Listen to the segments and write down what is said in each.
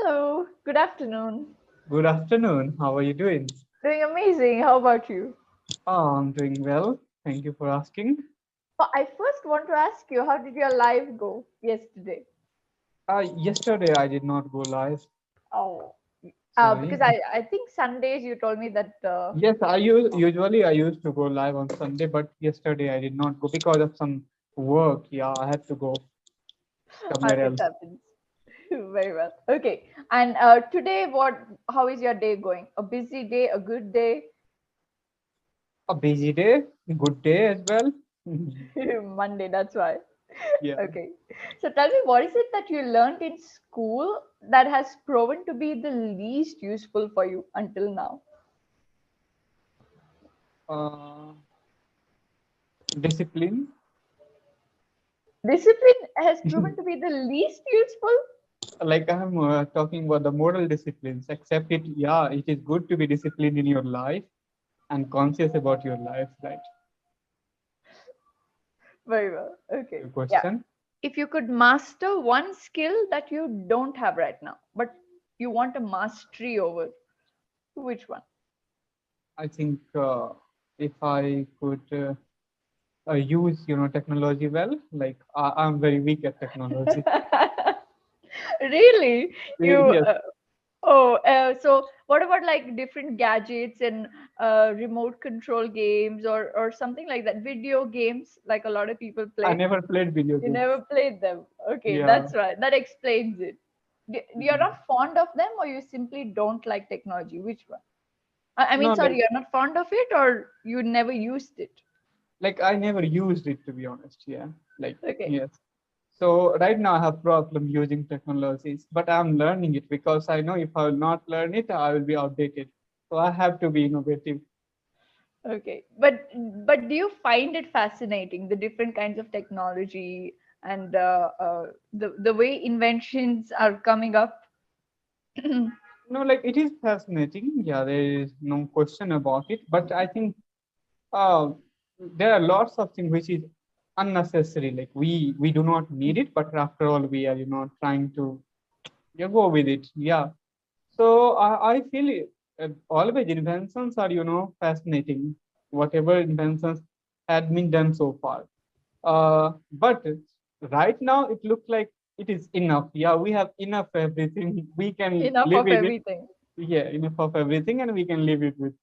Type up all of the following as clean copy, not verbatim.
Hello, good afternoon. Good afternoon. How are you doing? Doing amazing. How about you? Oh, I'm doing well. Thank you for asking. I first want to ask you, how did your life go yesterday? Yesterday I did not go live. Oh, Sorry. because I think Sundays you told me that. Yes, usually I used to go live on Sunday, but yesterday I did not go because of some work. Yeah, I had to go somewhere Always else. happens. Very well. Okay. And today, how is your day going? A busy day, a good day? A busy day, good day as well. Monday, that's why. Yeah. Okay. So tell me, what is it that you learned in school that has proven to be the least useful for you until now? Uh, Discipline. Discipline has proven to be the least useful. Like I'm talking about the moral disciplines. Accept it. Yeah, it is good to be disciplined in your life and conscious about your life, right? Very well. Okay. Your Yeah. question. If you could master one skill that you don't have right now, but you want a mastery over, which one? I think if I could use, technology well, like I'm very weak at technology. Really? You Yes, so what about like different gadgets and remote control games or something like that? Video games, like a lot of people I play. never played video You games. never played them. Okay, Yeah. that's right. That explains it. You're Mhm. not fond of them, or you simply don't like technology? Which one? I mean, No, sorry, you're not fond of it, or you never used it? like I never used it to be honest. Yeah, like Okay. yes. So right now I have problem using technologies, but I'm learning it because I know if I will not learn it, I will be outdated. So I have to be innovative. Okay, but do you find it fascinating, the different kinds of technology and the way inventions are coming up? No, like it is fascinating. Yeah, there is no question about it. But I think uh, there are lots of things which is unnecessary. Like we do not need it, but after all, we are trying to go with it. Yeah. So I feel always inventions are fascinating. Whatever inventions had been done so far. But right now it looks like it is enough. Yeah, we have enough everything. We can Enough live of with it. everything. Yeah, enough of everything, and we can live it with.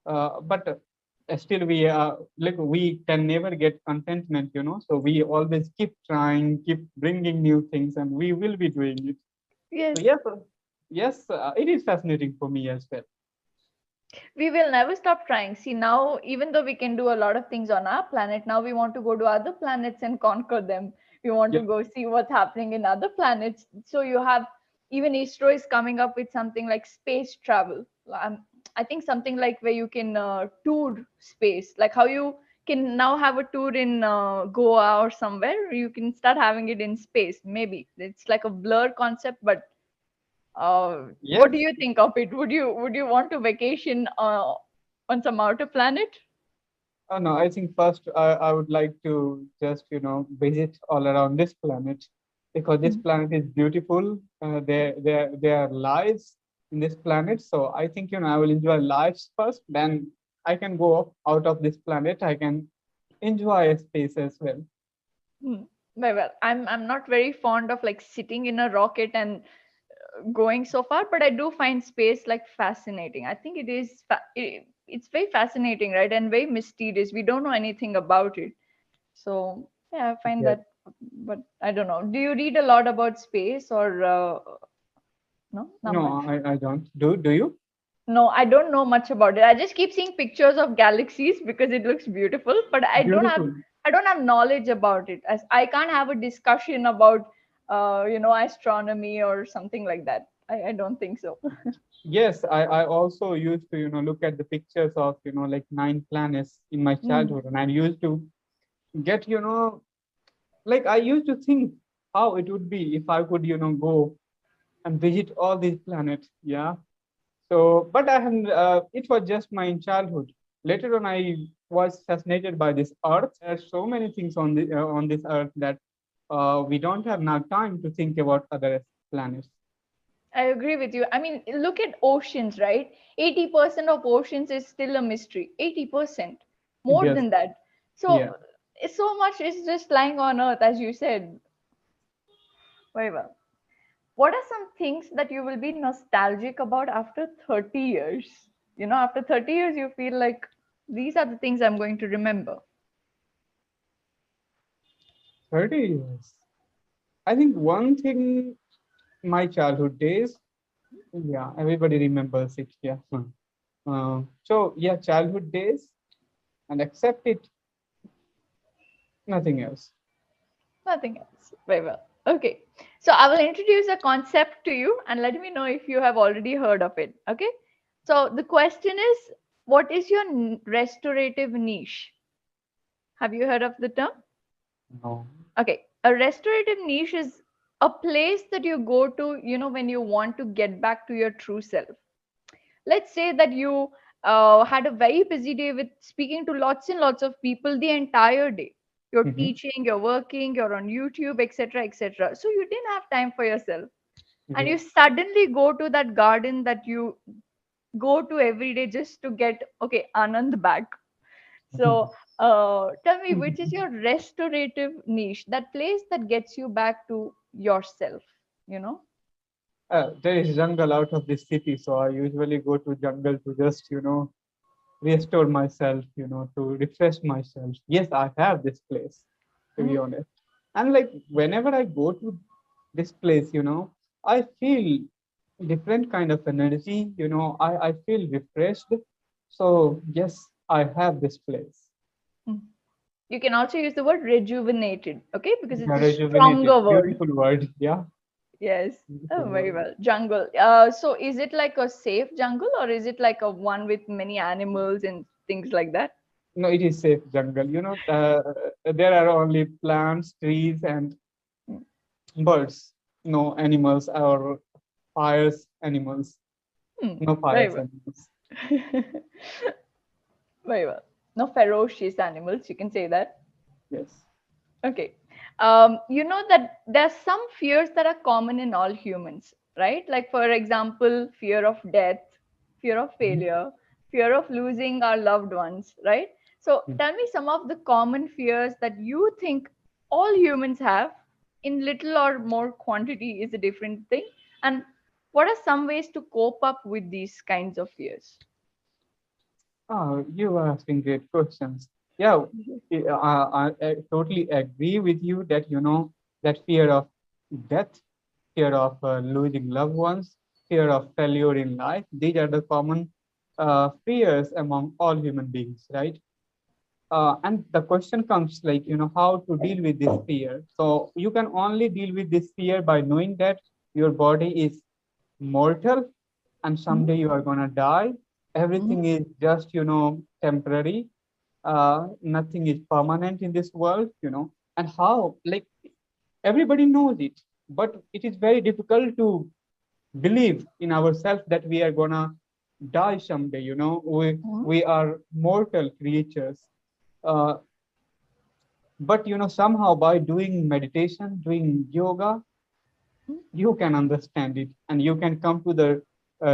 But still, we can never get contentment. So we always keep trying, keep bringing new things, and we will be doing it. Yes, So yes, it is fascinating for me as well. we will never stop trying. See, now, even though we can do a lot of things on our planet, now we want to go to other planets and conquer them. We want Yeah, to go see what's happening in other planets. So you have, even ISRO is coming up with something like space travel. I think something like where you can tour space, like how you can now have a tour in Goa or somewhere. You can start having it in space. Maybe it's like a blur concept, but what do yes. you think of it? Would you want to vacation on some outer planet? Oh no, I think first I would like to just visit all around this planet because this Mm. planet is beautiful. There are lives in this planet, so I think I will enjoy lives first. Then I can go out of this planet. I can enjoy space as well. Hmm. Very well. I'm not very fond of like sitting in a rocket and going so far, but I do find space like fascinating. I think it's very fascinating, right? And very mysterious. We don't know anything about it. So yeah, I find Yes. that. But I don't know. Do you read a lot about space or no? Not No, much. I don't. Do you? No, I don't know much about it. I just keep seeing pictures of galaxies because it looks beautiful, but Beautiful. I don't have knowledge about it. As I can't have a discussion about astronomy or something like that. I don't think so. Yes, I also used to look at the pictures of like 9 planets in my Mm. childhood, and I used to get like I used to think how it would be if I could go and visit all these planets. Yeah. So, but I haven't. It was just my childhood. Later on, I was fascinated by this Earth. There's so many things on this Earth that we don't have now time to think about other planets. I agree with you. I mean, look at oceans, right? 80% of oceans is still a mystery. 80%, more Yes. than that. Yeah. So, so much is just lying on earth, as you said. Very well. What are some things that you will be nostalgic about after 30 years? After 30 years, you feel like these are the things I'm going to remember. 30 years. I think one thing, my childhood days, yeah, everybody remembers it. Yeah. So, yeah, childhood days and accept it, nothing else. Nothing else. Very well. Okay. So I will introduce a concept to you and let me know if you have already heard of it. Okay. So the question is, what is your restorative niche? Have you heard of the term? No. Okay. A restorative niche is a place that you go to, when you want to get back to your true self. Let's say that you had a very busy day with speaking to lots and lots of people the entire day. You're Mhm. teaching, you're working, you're on YouTube, etc., etc. So you didn't have time for yourself, and Yeah. you suddenly go to that garden that you go to every day just to get Anand back. So tell me, which is your restorative niche, that place that gets you back to yourself, you know There is jungle out of this city, so I usually go to jungle to just, restore myself, to refresh myself. Yes, I have this place, to be Mhm. honest. And like whenever I go to this place, I feel different kind of energy, I feel refreshed. So yes, I have this place. Mm. You can also use the word rejuvenated, okay, because it's Yeah, a rejuvenated. stronger word. Beautiful word. Yeah. Yes. Beautiful Oh, very word. well. Jungle. So is it like a safe jungle, or is it like a one with many animals and things like that? No, it is safe jungle. There are only plants, trees, and Mm. birds. No animals or fires animals. Hmm. No Very fires well. animals. Very well. No ferocious animals, you can say that. Yes. Okay. You know that there's some fears that are common in all humans, right? Like, for example, fear of death, fear of Mhm. failure, fear of losing our loved ones, right? So, Mm. tell me some of the common fears that you think all humans have. In little or more quantity is a different thing. And what are some ways to cope up with these kinds of fears? Oh, you are asking great questions. Yeah, I totally agree with you that that fear of death, fear of losing loved ones, fear of failure in life. These are the common fears among all human beings, right? And the question comes like, how to deal with this fear. So you can only deal with this fear by knowing that your body is mortal and Mhm. someday you are going to die. Mhm. Everything is just, temporary. Nothing is permanent in this world, and how, like, everybody knows it, but it is very difficult to believe in ourselves that we are going to die someday, Mhm. we are mortal creatures. Uh, but somehow by doing meditation, doing yoga, you can understand it and you can come to the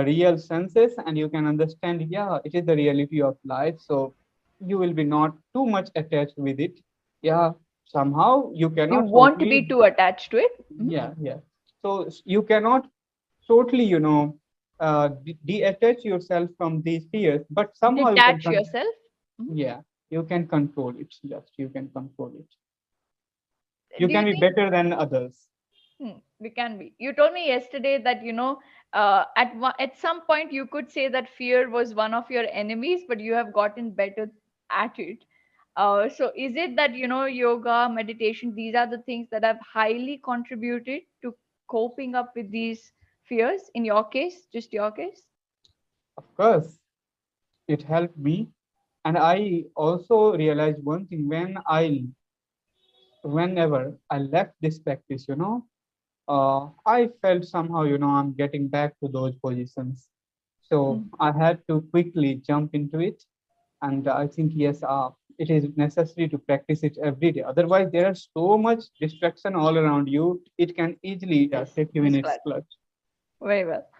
real senses and you can understand, yeah, it is the reality of life. So you will be not too much attached with it. Yeah, somehow you You cannot won't be totally. too attached to it. Mhm. Yeah, yeah. So you cannot totally, detach yourself from these fears, but somehow you can Detach yourself. Mhm. yeah, you can control it. Just you can control it. You Do can you be think better than others. we can be? You told me yesterday that at some point you could say that fear was one of your enemies, but you have gotten better at it. So is it that yoga, meditation, these are the things that have highly contributed to coping up with these fears? In your case, just your case. Of course, it helped me. And I also realized one thing whenever I left this practice, I felt somehow, I'm getting back to those positions. So Mm. I had to quickly jump into it. And I think, yes, it is necessary to practice it every day. Otherwise, there is so much distraction all around you. It can easily Yes, take you in it's its clutch. clutch. Very well.